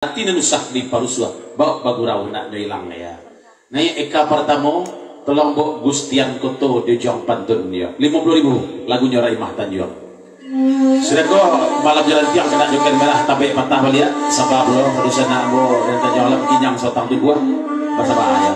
Hati nanusah di parusua bawa bagurau nak doilang ya. Nah eka pertama tolong bawa Gustian Koto di Jong Pantun dia 50.000 lagunya Raimah Tanjung. Sudah kok malam jalan tiang kena joker merah tapi patah balik sebab lo harus nak bo dan Tanjung alam kinyang sotang di buah bahasa bahaya.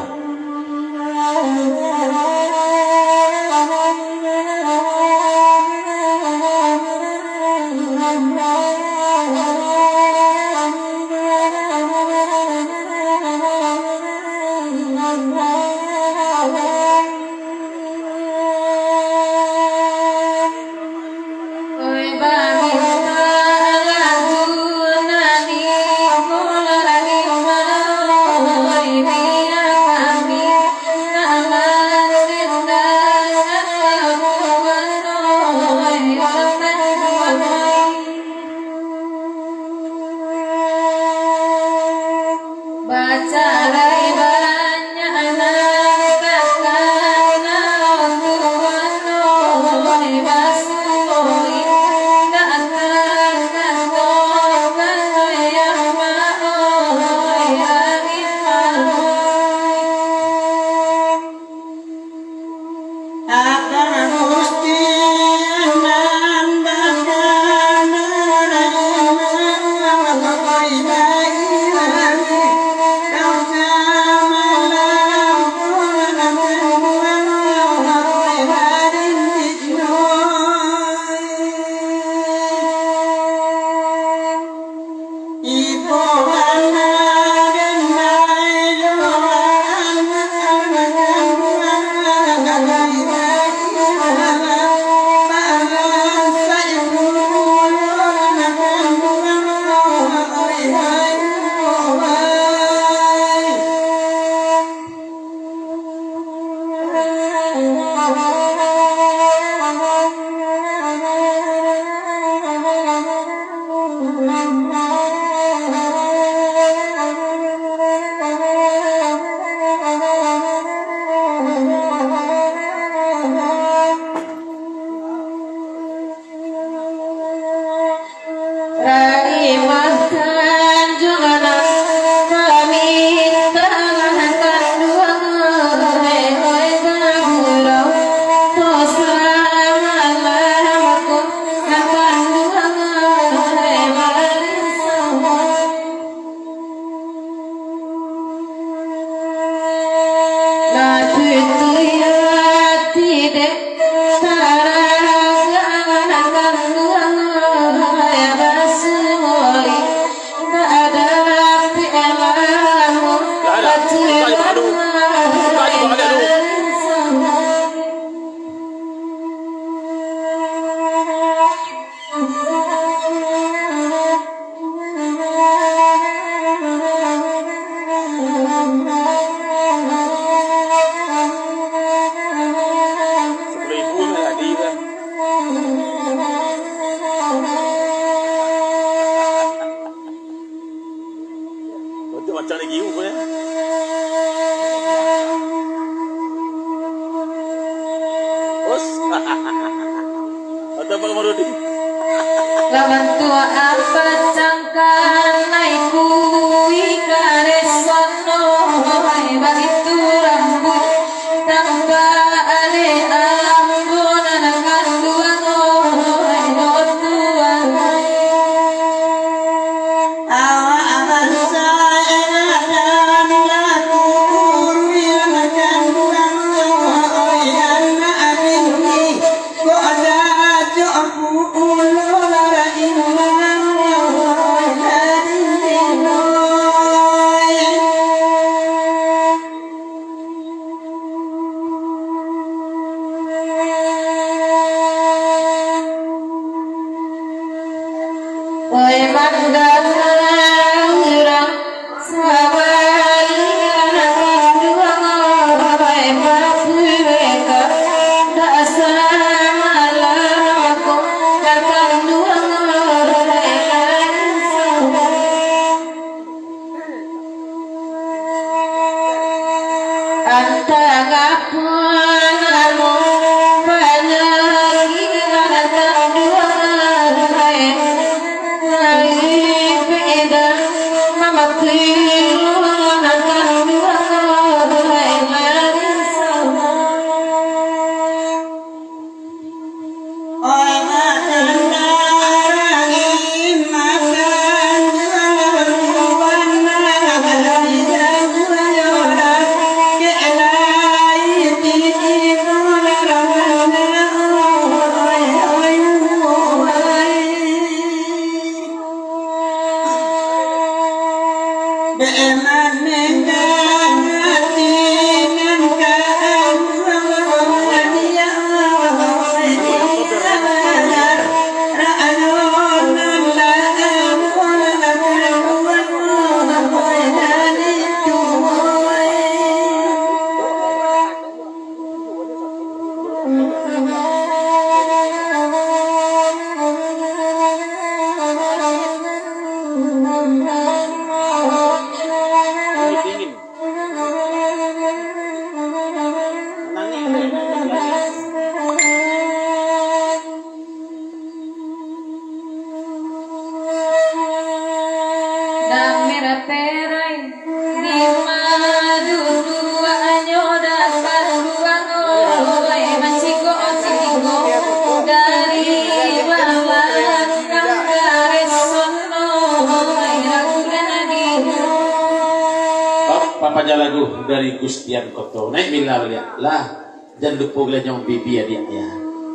Lawan tua apa cangkan naiku ikare sono hebat itu rambut tanpa ale ambon anak duango hebat tuan awa aman saya dan laku yang akan duango yang abini ko ada jo aku Papanya lagu dari Gustian Koto naik bila lihat lah dan lupa nyong bibi adik ya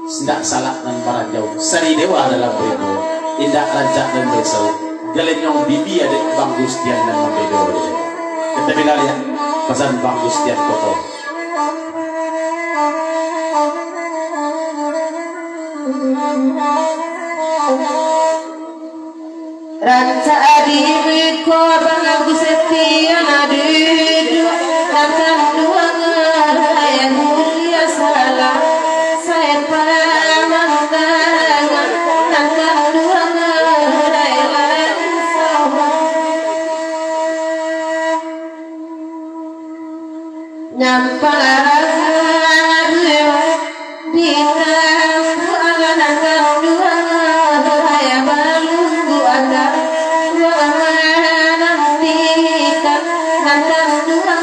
sendak salah dan para jauh sari dewa dalam beribu indak rancak dan bersau nyong bibi adik Bang Gustian dan Mambedo kita bila lihat pesan Bang Gustian Koto Ranca diriku Bang Gustian adudu akan dua yang mulia salah saya pandangan akan dua lain sama nyampar di tangku akan dua yang balunggu akan nantikan akan dua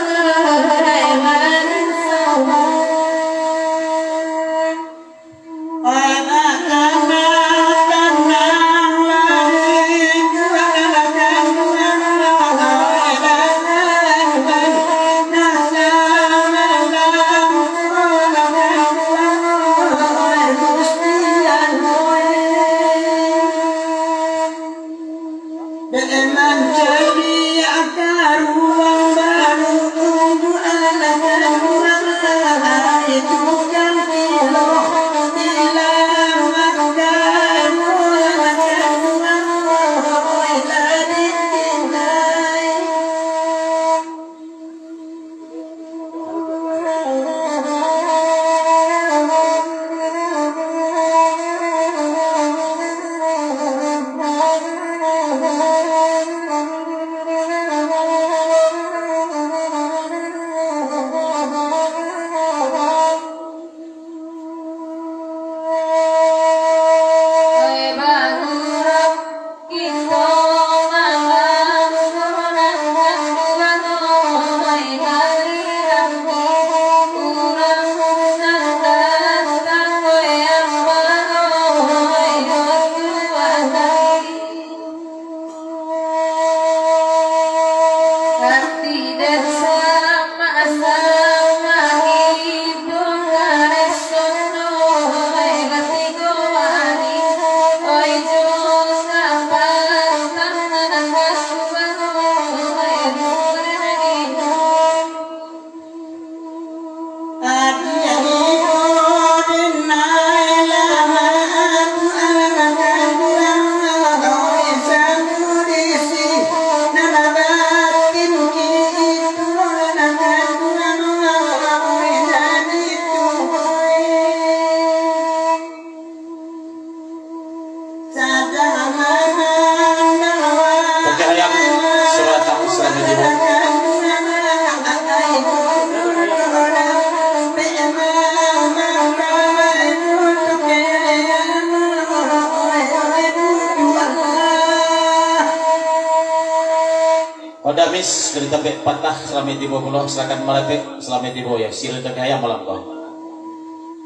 Odamis dari tempat patah selama tibo pulau silakan meletik selama tibo ya sila terkaya malam kau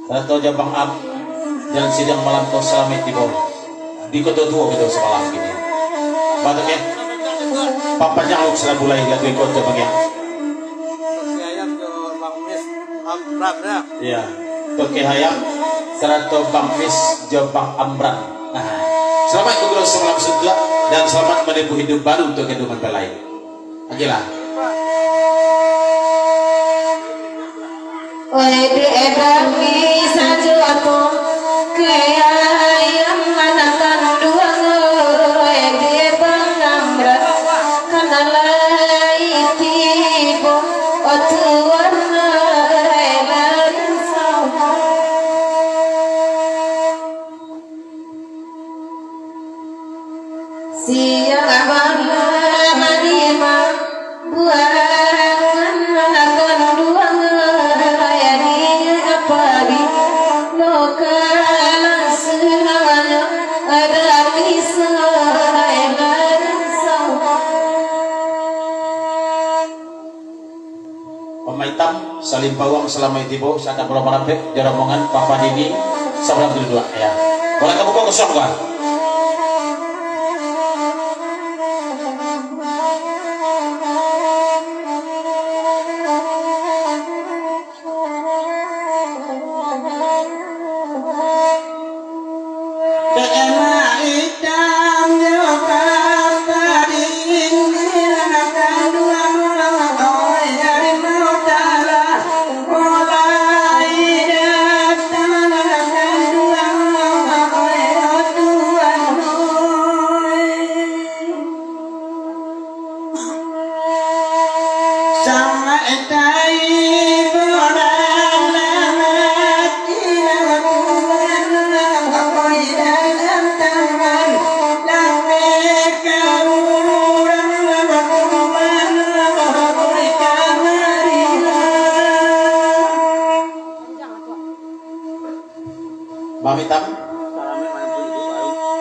atau jabang ab dan sidang malam kau selama tibo di kota tua gitu semalam gini batuknya papa jangan selalu mulai lagu kota bagian ya toke hayam serato bangmis jabang ambran selamat ngobrol semalam setelah dan selamat menempuh hidup baru untuk kehidupan lain. Agilah. Oi de ebami sajoto kaya yang manakan dua oi de bangamra kanalai tibo otuwarna elarin sawa siang abana manima buangan manakan dua Pemaitam salim pawang selama itibo sakat berapa rapi jaromongan Papa Dini sebelum kedua ya. Boleh kamu kok kosong kan?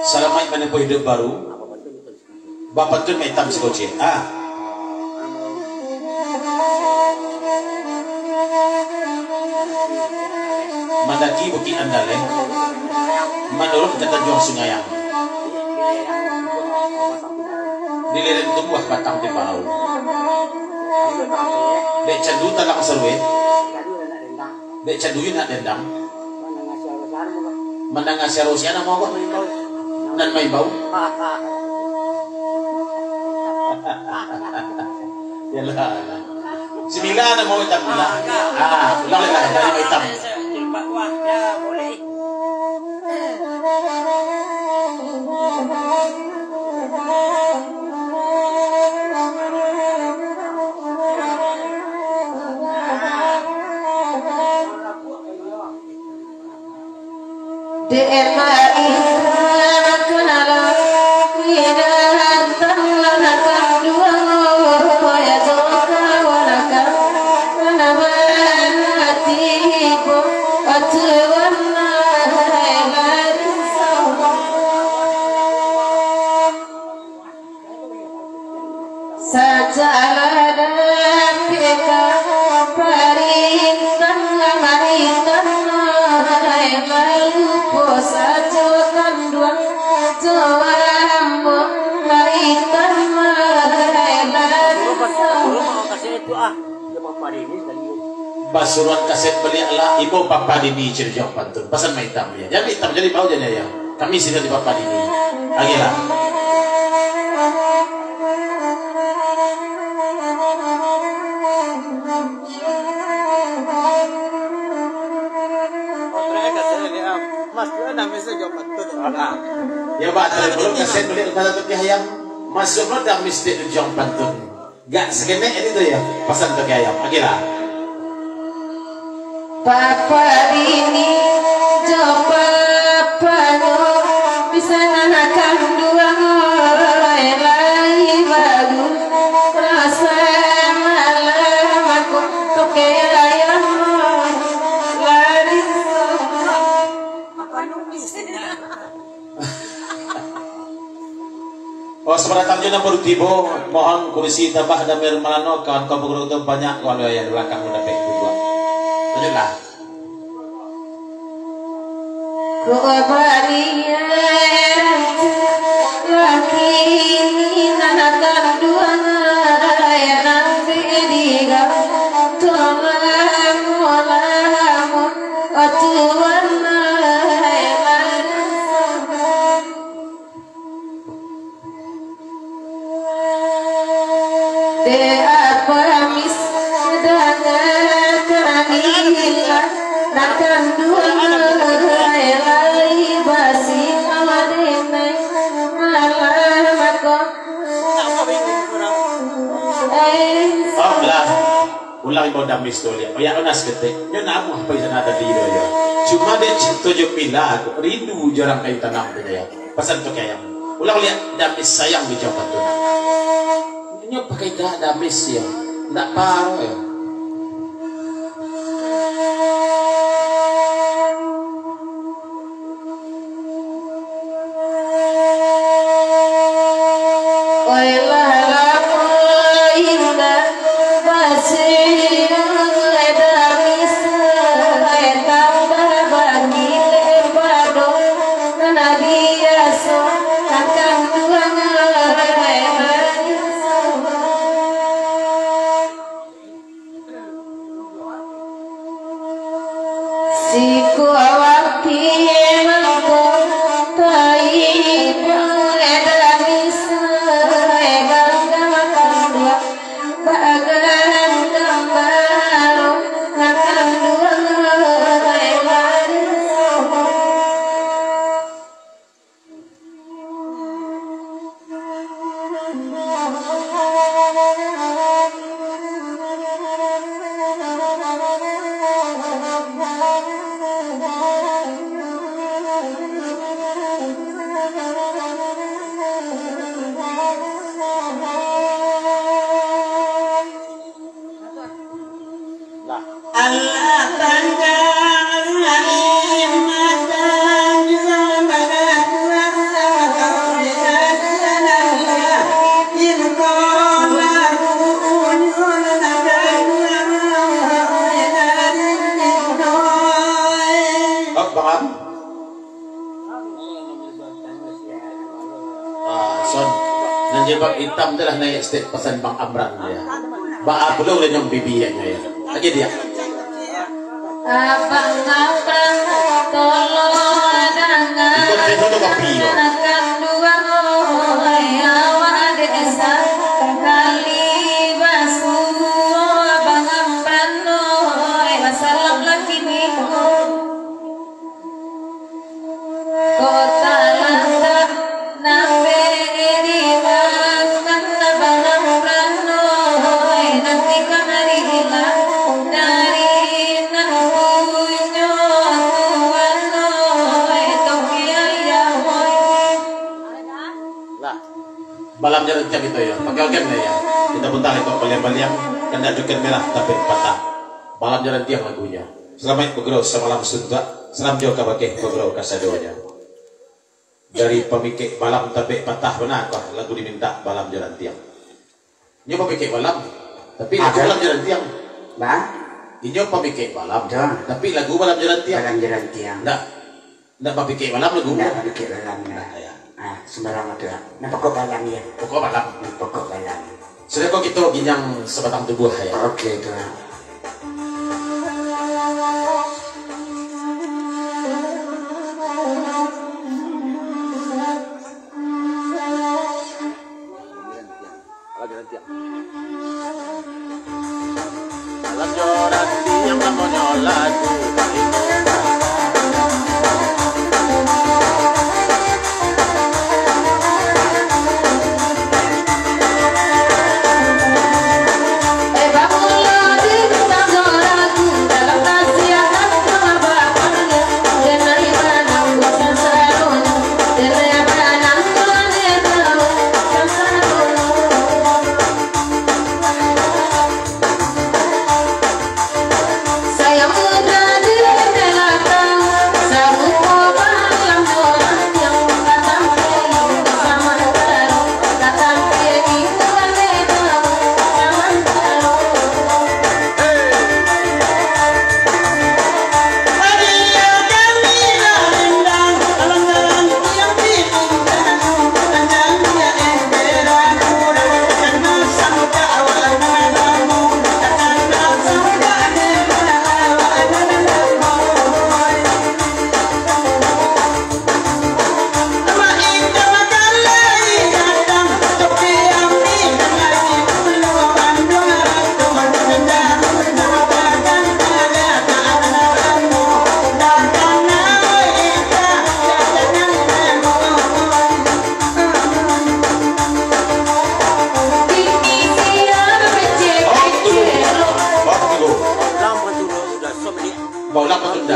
Salamai menempuh hidup baru. Bapak tu metam sekoci. Mendaki Bukit Andale. Menurut kata Juang Sungayang. Dilihat tumbuh batang di palau. Dek candu talang serwe. Dek candu nak dendang. Menang asyar usiana mau apa? Dan main bau. Yalah. Sembilan nak mau hitam pula. Ulang lah dari hitam. Boleh. Basuran kaset beli ala ibu Papa Dini Cirejong Pantun pasan main hitam ya. Jangan hitam jadi bau jadi ya. Kami sini di Papa Dini. Agilah. Mas dia nak mesti jawab Pantun. Ya Pak, belum kaset beli kata tu ayam. Masuk dah mesti Cirejong Pantun. Gak sekenek ini tu ya. Pasan tu ayam. Agilah. Papa Dini coba panyo bisa nanakan dua lagi baru rasa malam aku toke ayam lari Oh sebenarnya tanjuna Perutibo mohon kursi tambah dan mermalano kawan kau beruntung banyak kalau yang belakang udah pek dua. Lanjutlah. Ku barian laki nanakan dua nanti diga tolamu lamu atuwana de apa mis dengan kanilah nakkan dua lagi basi aladinai malah makom ulang ibu damis tu lihat. Ya unas ketik. Nyo nak apa apa sana tadi do ya. Cuma dia cinta jo pila aku rindu jarang kayu tanam tu ya. Pesan tu kayak. Ulang lihat damis sayang di jawab tu. Nyo pakai dah damis ya. Ndak paru ya. Bang hitam telah naik state pesan Bang Amran ya. Bang belum dan yang bibiannya ya. Lagi dia. Abang Amran tolong dengan akan dua awak desa kali basuh Abang Amran masalah lagi niku kota lantar nabe balam jalan tiap itu ya, pakai organ ya. Kita bentar itu baliang-baliang, kan ada joket merah tapi patah. Balam jalan tiap lagunya. Selamat bergerak semalam suntuk, selam jauh pakai bergerak kasadonya. Dari pemikir balam tapi patah benar kah lagu diminta balam jalan tiap. Ini pemikir balam, tapi lagu balam jalan tiap. Bang, ini pemikir balam, tapi lagu balam jalan tiap. Balam jalan tiap. Ndak pemikir balam lagu. Ndak pemikir balam. Sembarang ada. Nah pokok balam ya. Pokok balam. Pokok balam. Sudah kok kita ginyang sebatang tubuh ya. Oke itu. Saya muda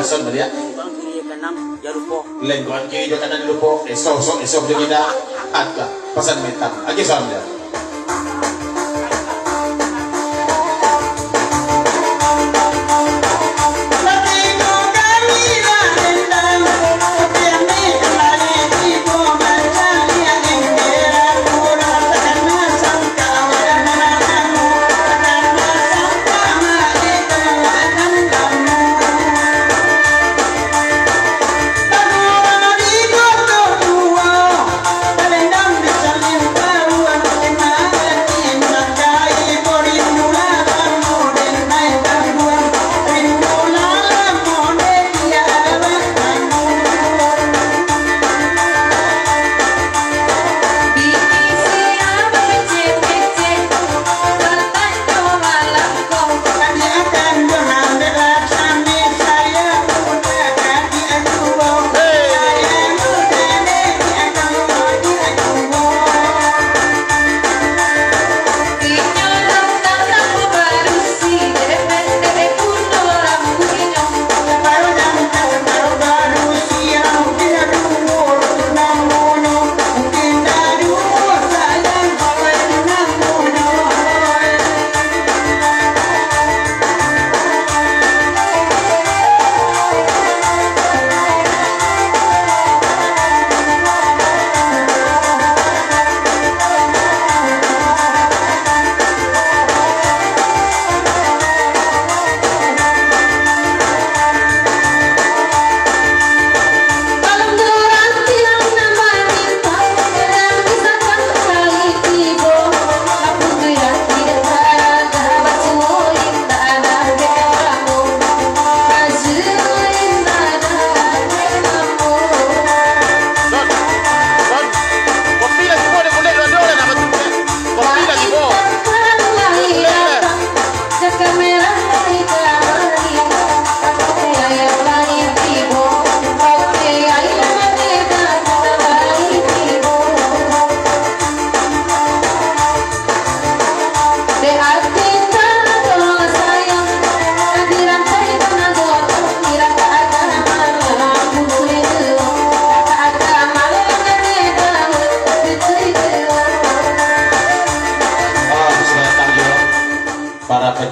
Gason ba dia? Bang kiri kanan ya lupa. Lengkuan kiri dia kanan lupa. Esok dia kita atlah pesan metang. Lagi salam dia.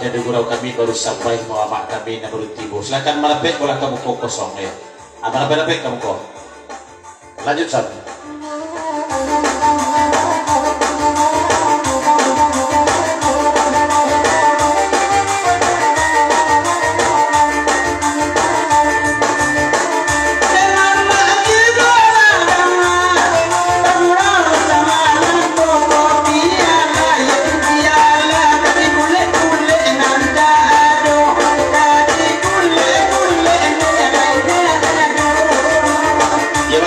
Jadi gurau kami baru sampai Muhammad kami nak bertibu. Silakan merapek bola kamu kosong ya. Apa merapek kamu kok? Lanjut saja. Ya,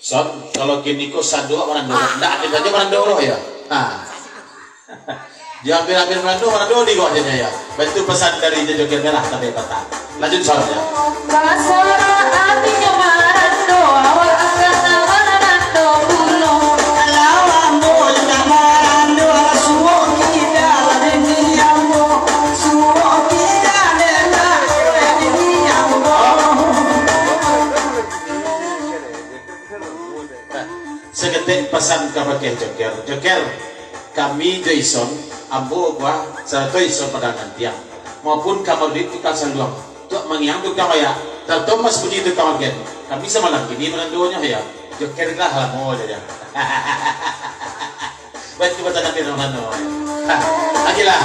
Son, kalau kini kok sandua orang doro, ndak ada saja orang doro ya. Ah, jangan ambil orang doro di kok aja ya. Betul pesan dari Joget Merah tapi kata. Lanjut Son ya. Kasora artinya marando, awal kata marando bulo. Lawamu na marando suwo kita deni ambo suwo kita dena deni ambo. Seketik pesan kepada Joker, kami Jason, ambo gua, saya Jason padangan tiang, maupun kamar di tukang sanduang, tuh mengiang tukang ya, dan Thomas begitu kamar gen, kami sama lagi ini menanduanya ya, Joker lah lah mau aja, baik kita nanti nonton, lagi lah.